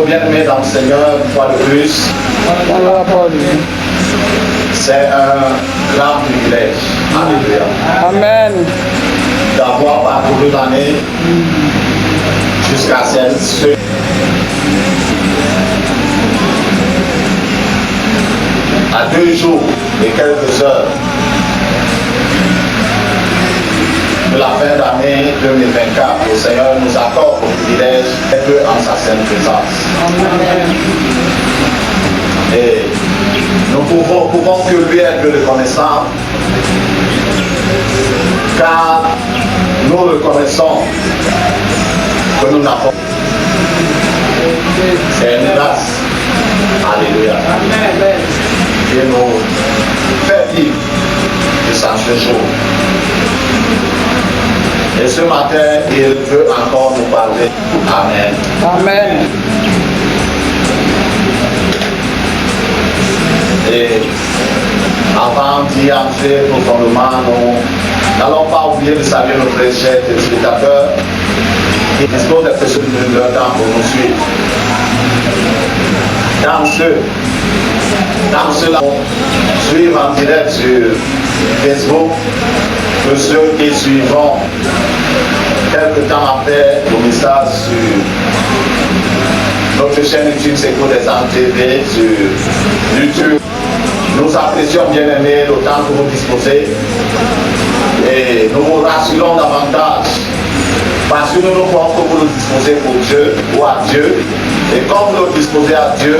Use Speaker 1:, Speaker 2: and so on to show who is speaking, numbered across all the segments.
Speaker 1: Bien-aimés dans le Seigneur, une fois de plus, c'est un grand privilège. Alléluia.
Speaker 2: Amen.
Speaker 1: D'avoir parcouru l'année jusqu'à celle-ci. À 2 jours et quelques heures de la fin d'année 2024, le Seigneur nous accorde le privilège d'être en sa sainte présence.
Speaker 2: Amen.
Speaker 1: Et nous pouvons que lui être reconnaissants, car nous reconnaissons que nous n'avons. C'est une grâce. Alléluia.
Speaker 2: Amen.
Speaker 1: Et nous fait vivre de ça ce jour. Et ce matin, il veut encore nous parler. Amen.
Speaker 2: Amen.
Speaker 1: Et avant d'y entrer profondément, nous n'allons pas oublier de saluer nos très chers téléspectateurs qui disposent de personnes de leur temps pour nous suivre. Dans ceux-là, suivre en direct sur Facebook, que ceux qui suivront quelques temps après le message sur notre chaîne YouTube Secours des âmes TV, sur YouTube. Nous apprécions bien aimés le temps que vous disposez et nous vous rassurons davantage parce que nous croyons que vous nous disposez pour Dieu ou à Dieu, et comme vous nous disposez à Dieu,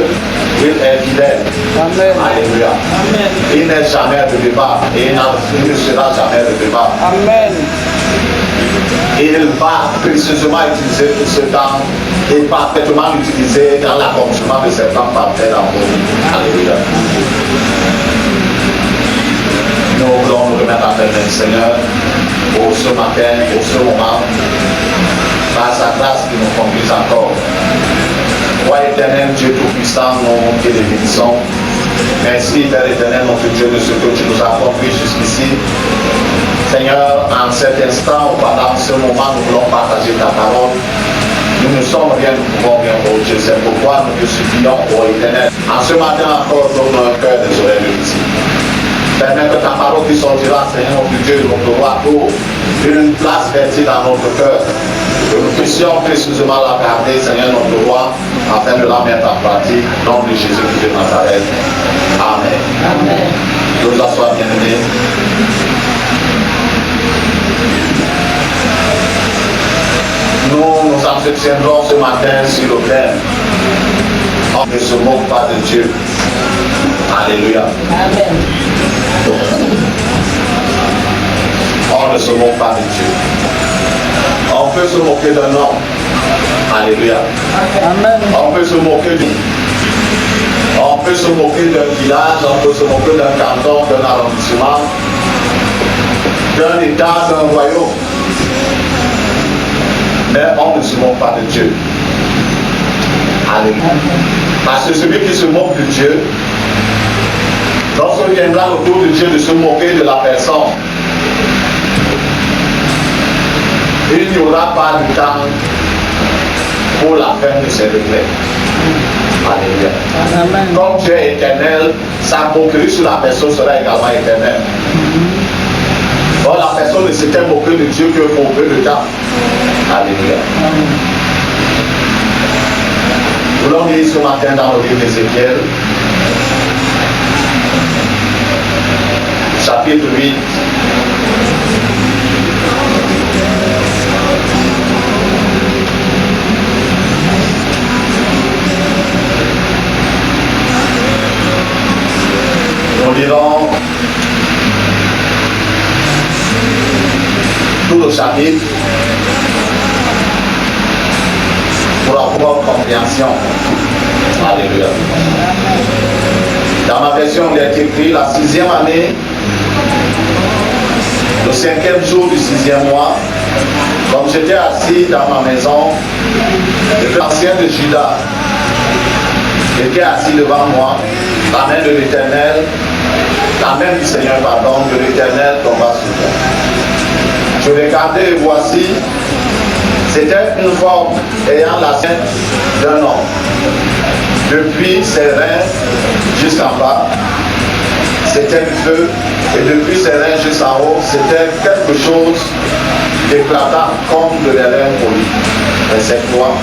Speaker 1: il est fidèle.
Speaker 2: Amen.
Speaker 1: Alléluia.
Speaker 2: Amen.
Speaker 1: Il n'est jamais redevable et il ne sera jamais redevable.
Speaker 2: Amen.
Speaker 1: Et il va précieusement utiliser tout ce temps et parfaitement l'utiliser dans l'accomplissement de ses plans parfaits dans vos vies. Alléluia. Nous voulons nous remettre à terre du Seigneur pour ce matin, pour ce moment, par sa grâce qui nous conduise encore. Roi éternel, Dieu Tout-Puissant, nous te bénissons. Merci, Père éternel, notre Dieu, de ce que tu nous as conduit jusqu'ici. Seigneur, en cet instant, pendant ce moment, nous voulons partager ta parole. Nous ne sommes rien, nous pouvons rien, oh Dieu. C'est pourquoi nous te supplions, oh éternel. En ce matin encore, donne un cœur des oreilles de ici. Permets que ta parole qui sortira, Seigneur, notre Dieu, notre roi, trouve une place fertile dans notre cœur. Que nous puissions précieusement la garder, Seigneur, notre roi, afin de la mettre en pratique. Au nom de Jésus-Christ de Nazareth. Amen.
Speaker 2: Amen.
Speaker 1: Que nous assoient bien-aimés. Nous nous entretiendrons ce matin sur le thème. On ne se moque pas de Dieu. Alléluia.
Speaker 2: Amen.
Speaker 1: On ne se moque pas de Dieu. On peut se moquer d'un homme. Alléluia.
Speaker 2: Amen.
Speaker 1: On peut se moquer de On peut se moquer d'un village, on peut se moquer d'un canton, d'un arrondissement, d'un état, d'un royaume. Mais on ne se moque pas de Dieu. Alléluia. Parce que celui qui se moque de Dieu, lorsqu'il viendra le tour de Dieu de se moquer de la personne, il n'y aura pas de temps pour la fin de ses regrets. Alléluia.
Speaker 2: Amen.
Speaker 1: Comme Dieu est éternel, sa moquerie sur la personne sera également éternelle. Or, la personne ne s'était moquée de Dieu que pour peu de temps. Alléluia. Nous voulons lire ce matin dans le livre d'Ézéchiel, chapitre 8. chapitre pour avoir compréhension. Alléluia. Dans ma version, il est écrit la 6e année, le 5e jour du 6e mois, comme j'étais assis dans ma maison, l'ancien de Juda était assis devant moi, la main de l'Éternel, la main du Seigneur, pardon, de l'Éternel tomba sur moi. Je regardais et voici, c'était une forme ayant la tête d'un homme. Depuis ses reins jusqu'en bas, c'était du feu, et depuis ses reins jusqu'en haut, c'était quelque chose d'éclatant comme de l'airain poli. Verset 3.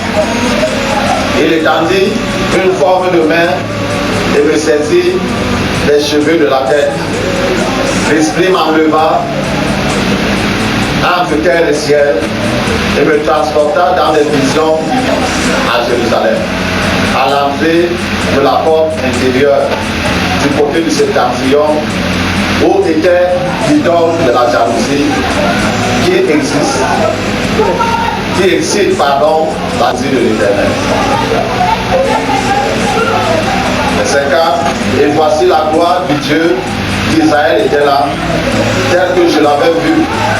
Speaker 1: Il étendit une forme de main et me saisit les cheveux de la tête. L'esprit m'enleva entre terre et ciel et me transporta dans les visions à Jérusalem, à l'entrée de la porte intérieure du côté du septentrion, où était l'idole de la jalousie qui excite la vie de l'Éternel. Verset 4. Et voici la gloire du Dieu d'Israël était là, tel que je l'avais vu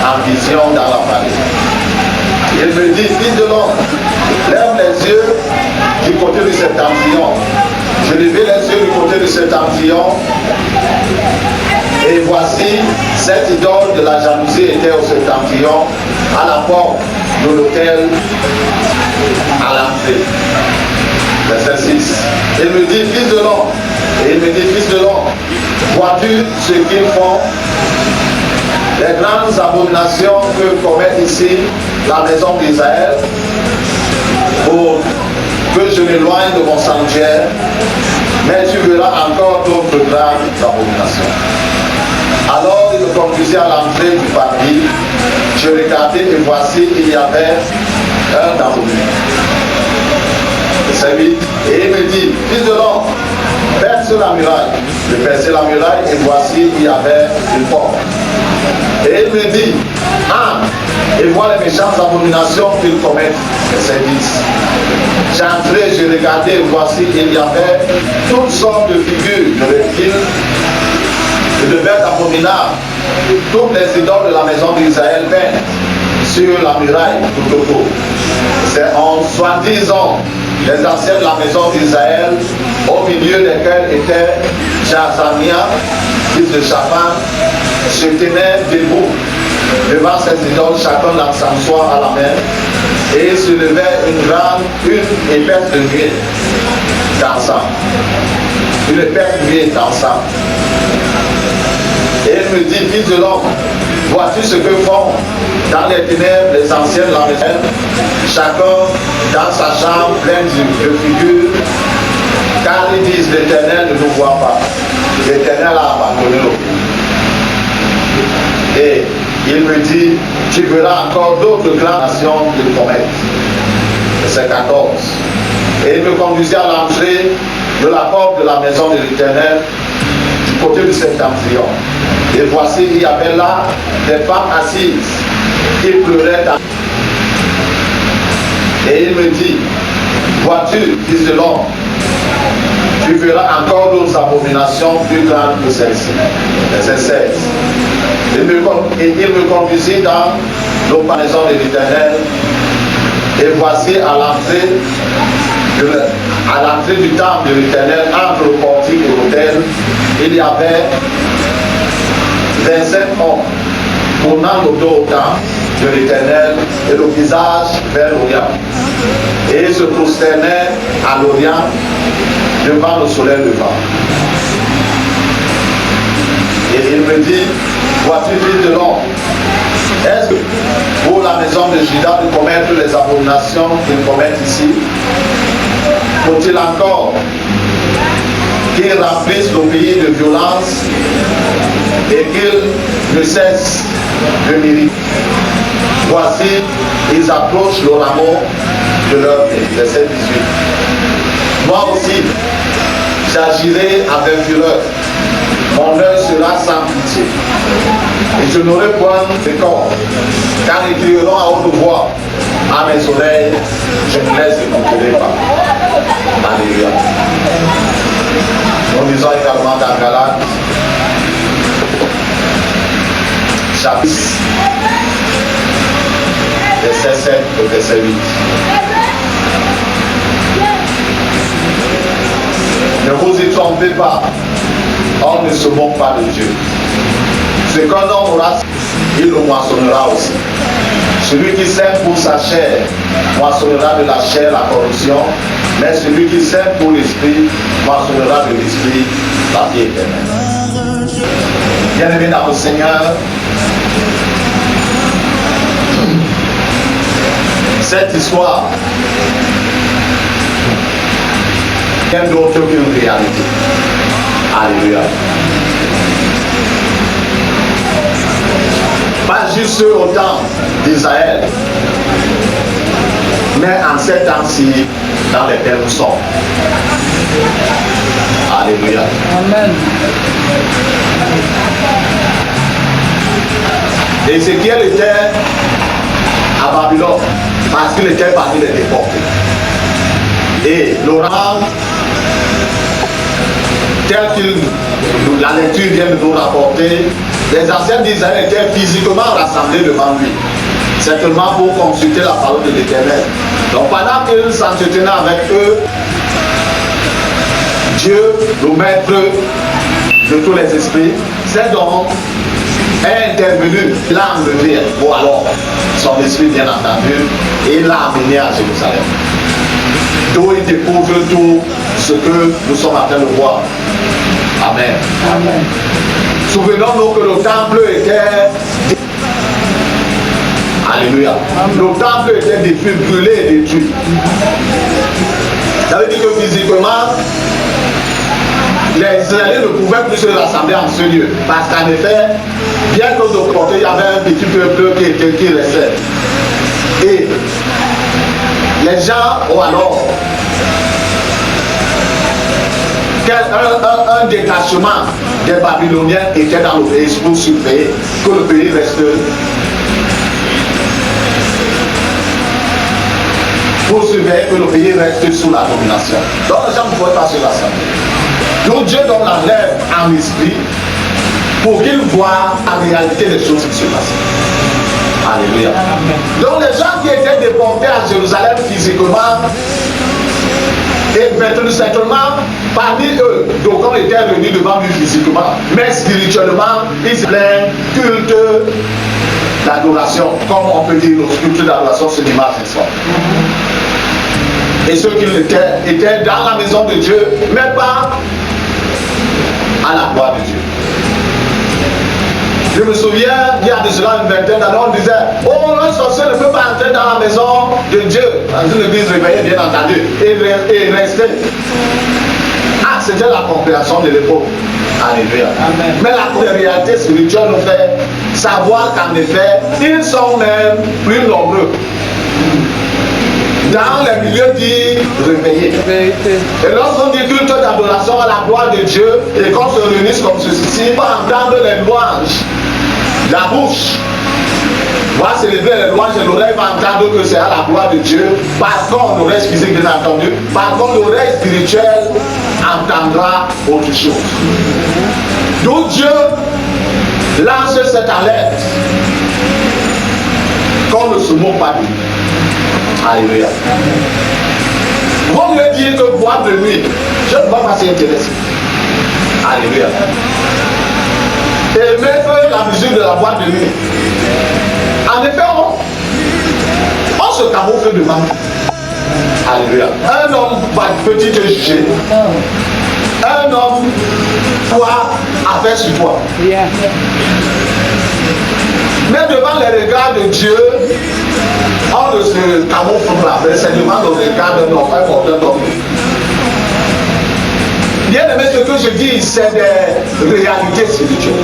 Speaker 1: en vision dans la vallée. Il me dit, fils de l'homme, lève les yeux du côté du septentrion. Je levai les yeux du côté du septentrion, et voici, cette idole de la jalousie était au septentrion, à la porte de l'autel, à l'entrée. Verset 6. Il me dit, fils de l'homme, et il me dit, fils de l'homme, vois-tu ce qu'ils font? Les grandes abominations que commet ici la maison d'Israël, pour que je m'éloigne de mon sanctuaire, mais tu verras encore d'autres grandes abominations. Alors il me conduisit à l'entrée du parvis. Je regardai et voici, il y avait un abonné. Verset 8. Et il me dit, fils de l'homme, perce la muraille. Je perçai la muraille et voici, il y avait une porte. Et il me dit, et vois les méchantes abominations qu'ils commettent. Verset 10. J'entrai, je regardais et voici, il y avait toutes sortes de figures de reptiles et de bêtes abominables, toutes les idoles de la maison d'Israël peintes sur la muraille tout autour. C'est en 70 ans, les anciens de la maison d'Israël, au milieu desquels était Jazania, fils de Shaphan, se tenaient debout devant ces idoles, chacun l'encensoir à la main, et se levait une épaisse de nuée dansant. Une épaisse nuée dansant. Et il me dit, fils de l'homme, vois-tu ce que font dans les ténèbres les anciens de la maison, chacun dans sa chambre pleine de figures, car ils disent, l'Éternel ne nous voit pas. L'Éternel a abandonné nos pays. Et il me dit, tu verras encore d'autres grandes nations qu'ils commettent. Verset 14. Et il me conduisit à l'entrée de la porte de la maison de l'Éternel, du côté du septentrion. Et voici, il y avait là des femmes assises qui pleuraient. Et il me dit, vois-tu, fils de l'homme, tu verras encore d'autres abominations plus grandes que celles-ci. Verset 16. Et il me conduisit dans l'opération de l'Éternel. Et voici à l'entrée du temple de l'Éternel, entre le portique et l'autel, il y avait 27 hommes tournant le dos au temple de l'Éternel et le visage vers l'Orient. Et ils se prosternaient à l'Orient devant le soleil levant. Et il me dit, vois-tu, fils de l'homme, est-ce que pour la maison de Juda de commettre les abominations qu'ils commettent ici, faut-il encore qu'ils remplissent le pays de violence et qu'ils ne cessent de mériter? Voici, ils approchent le rameau de leur vie. Verset 18. Moi aussi, j'agirai avec fureur. Mon œil sera sans pitié. Et je n'aurai point de corps, car ils crieront à haute voix à mes oreilles, je ne les écouterai pas. Alléluia. Nous lisons également dans Galates, chapitre 6, verset 7 et verset 8. Ne vous y trompez pas, on ne se moque pas de Dieu. Ce qu'un homme aura, il le moissonnera aussi. Celui qui sème pour sa chair moissonnera de la chair la corruption, mais celui qui sème pour l'esprit moissonnera de l'esprit la vie éternelle. Bien-aimés dans le Seigneur, cette histoire rien d'autre qu'une réalité. Alléluia. Pas juste au temps d'Israël, mais en ces temps-ci dans lesquels nous sommes. Alléluia.
Speaker 2: Amen.
Speaker 1: Ézéchiel était à Babylone parce qu'il était parmi les déportés. Et l'oracle, tel que la lecture vient de nous rapporter, les anciens d'Israël étaient physiquement rassemblés devant lui, certainement pour consulter la parole de l'Éternel. Donc pendant qu'ils s'entretenaient avec eux, Dieu, le maître de tous les esprits, c'est donc intervenu, l'a enlevé, ou alors son esprit bien entendu, et l'a amené à Jérusalem. D'où il découvre tout ce que nous sommes en train de voir. Amen.
Speaker 2: Amen.
Speaker 1: Souvenons-nous que le temple était... Alléluia. Le temple était détruit, brûlé et détruit. Ça veut dire que physiquement, les Israéliens ne pouvaient plus se rassembler en ce lieu. Parce qu'en effet, bien que de côté, il y avait un petit peuple qui restait. Et les gens ont alors un détachement des Babyloniens était dans le pays pour surveiller que le pays reste sous la domination. Donc les gens ne pouvaient pas se rassembler. Donc Dieu donc l'enlève en esprit pour qu'ils voient en réalité les choses qui se passent. Alléluia. Donc les gens qui étaient déportés à Jérusalem physiquement, et maintenant certainement parmi eux, donc on était réunis devant lui physiquement, mais spirituellement, ils se plaignent culte d'adoration, comme on peut dire le culte d'adoration ce dimanche soir. Et ceux qui étaient dans la maison de Dieu, mais pas à la gloire de Dieu. Je me souviens, il y a de cela une vingtaine d'années, on disait, oh, un sorcier ne peut pas entrer dans la maison de Dieu. Dans une église réveillée, bien entendu, et rester. Ah, c'était la compréhension de l'époque. Alléluia. Mais la réalité spirituelle nous fait savoir qu'en effet, ils sont même plus nombreux dans les milieux dits réveillés. Et lorsqu'on dit culte d'adoration à la gloire de Dieu, et qu'on se réunisse comme ceci, pour entendre les louanges, la bouche va célébrer les louanges et l'oreille va entendre que c'est à la gloire de Dieu. Par contre, l'oreille physique bien entendu, par contre l'oreille spirituelle entendra autre chose. Donc Dieu lance cette alerte qu'on ne se moque pas de lui. Alléluia. Vous me dites que boire de nuit, je ne vais pas s'y intéresser. Alléluia. Et mettre la musique de la boîte de nuit. En effet, on se camoufle devant. Alléluia. Un homme peut-il te juger. Un homme toi à faire sur toi. Mais devant les regards de Dieu, on ne se camoufle pas, c'est devant le regard d'un homme, un porteur d'homme. Bien aimé, ce que je dis, c'est des réalités spirituelles.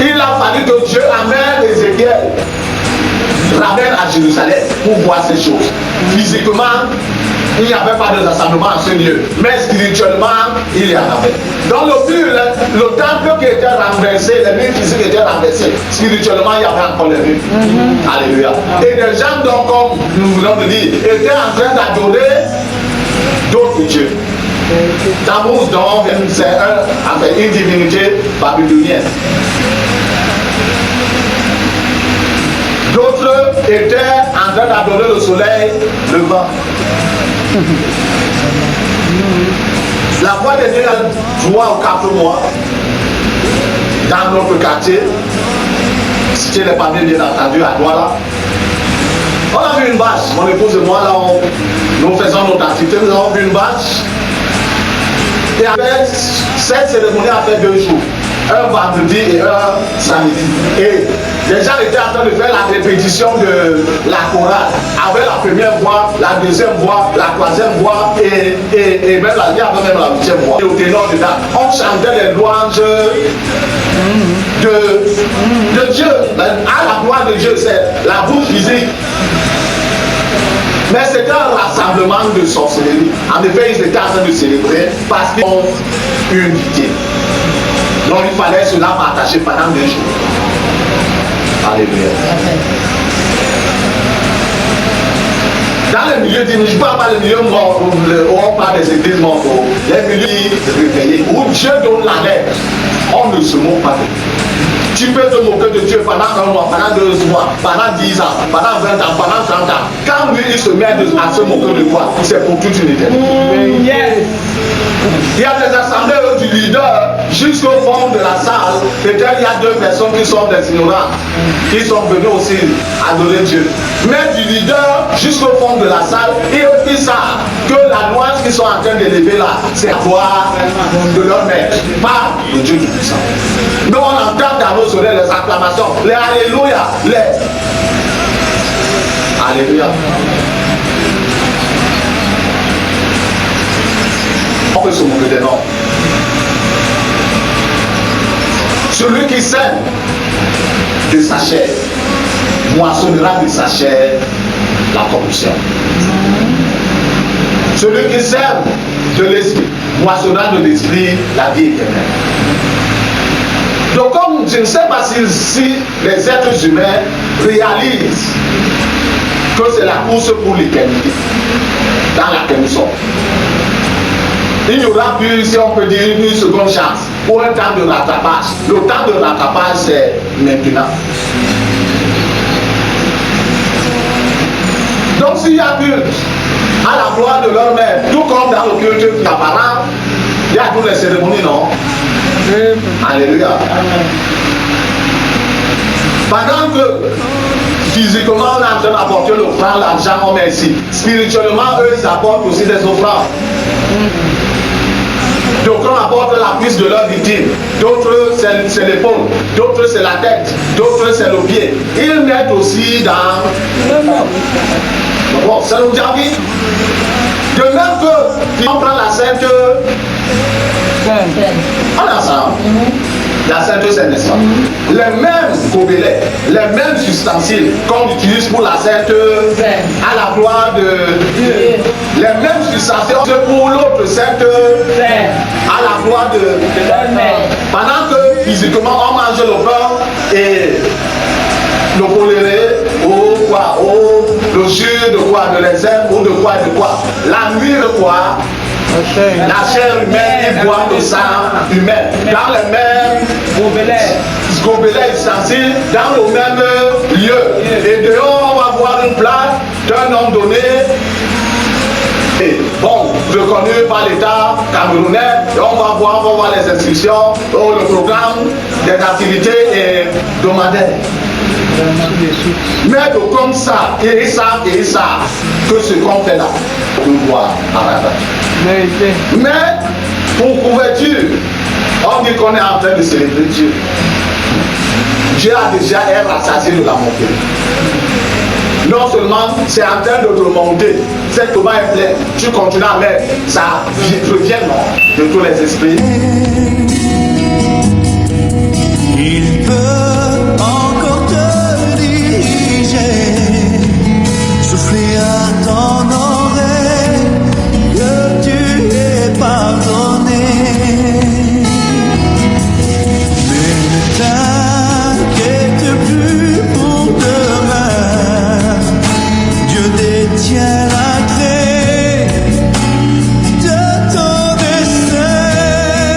Speaker 1: Il a fallu que Dieu amène Ézéchiel, ramène à Jérusalem pour voir ces choses. Physiquement, Il n'y avait pas de rassemblement à ce lieu, mais spirituellement, il y en avait. Dans le temple qui était renversé, les murs physiques étaient renversés, spirituellement, il y avait encore les murs. Alléluia. Et des gens, donc, comme nous venons de dire, étaient en train d'adorer d'autres dieux. Tammuz, donc, c'est une divinité babylonienne. D'autres étaient en train d'adorer le soleil levant. La voix de Dieu a 3 ou 4 mois dans notre quartier. C'était les palmiers, bien entendu, à Douala. On a vu une vache, mon épouse et moi, là, nous faisons notre activité, nous avons vu une vache. Et avec cette cérémonie a fait 2 jours, un vendredi et un samedi. Et les gens étaient en train de faire la répétition de la chorale avec la première voix, la deuxième voix, la troisième voix et même il y avait même la 8e voix. Et au ténor dedans, on chantait les louanges de Dieu. À la gloire de Dieu, c'est la bouche physique. Mais c'était un rassemblement de sorcellerie. En effet, ils étaient en train de célébrer parce qu'ils ont une unité. Donc il fallait cela partager pendant 2 jours. Alléluia. Dans les milieux d'îles, je ne parle pas des milieux morts, où on parle des églises mortes, les milieux réveillés, où Dieu donne la lettre, on ne se moque pas de Dieu. Tu peux te moquer de Dieu pendant 1 mois, pendant 2 mois, pendant 10 ans, pendant 20 ans, pendant 30 ans. Quand lui il se met à se moquer de toi, c'est pour toute une éternité.
Speaker 2: Yes.
Speaker 1: Il y a des assemblées du leader jusqu'au fond de la salle. Peut-être il y a 2 personnes qui sont des ignorants, qui sont venus aussi adorer Dieu. Mais du leader jusqu'au fond de la salle, ils savent que la louange qu'ils sont en train d'élever là, c'est la voix de leur maître, pas de Dieu Tout-Puissant. Donc on entend dans nos oreilles les acclamations, les Alléluia, les Alléluia. On peut se moquer des noms. Celui qui sème de sa chair moissonnera de sa chair la corruption. Celui qui sème de l'esprit moissonnera de l'esprit la vie éternelle. Donc comme je ne sais pas si les êtres humains réalisent que c'est la course pour l'éternité dans laquelle nous sommes. Il n'y aura plus, si on peut dire, une seconde chance pour un temps de rattrapage. Le temps de rattrapage, c'est maintenant. Donc s'il y a culte à la gloire de leur mère, tout comme dans le culte apparent, il y a toutes les cérémonies, non? Alléluia. Pendant que physiquement on est en train d'apporter l'offrande, l'argent, on met ici. Spirituellement, eux, ils apportent aussi des offrandes. D'autres apportent la cuisse de leur victime, d'autres c'est l'épaule, d'autres c'est la tête, d'autres c'est le pied. Ils mettent aussi dans... Bon, ça nous dit envie. De même que on prend la sainte... On a ça. La sainte c'est naissance. Les mêmes gobelets, les mêmes ustensiles qu'on utilise pour la sainte à la gloire de Dieu. Les mêmes ustensiles pour l'autre sainte à la gloire de pendant que physiquement on mange le pain et le coléré ou quoi, ou le jus de quoi, de l'exème ou de quoi, la nuit de quoi. La chair humaine et boit le sang humain dans les mêmes gobelets ustensiles, dans le même lieu. Et dehors, on va voir une plaque d'un homme donné. Et bon, reconnu par l'État camerounais. Et on va voir les instructions, le programme des activités hebdomadaires. Mais comme ça, et ça, que ce qu'on fait là, on voit à la fin. Mais pour couverture, on dit qu'on est en train de célébrer Dieu. Dieu a déjà rassasié de la montée. Non seulement c'est en train de remonter, cette tomate est pleine, tu continues à mettre, ça revient de tous les esprits.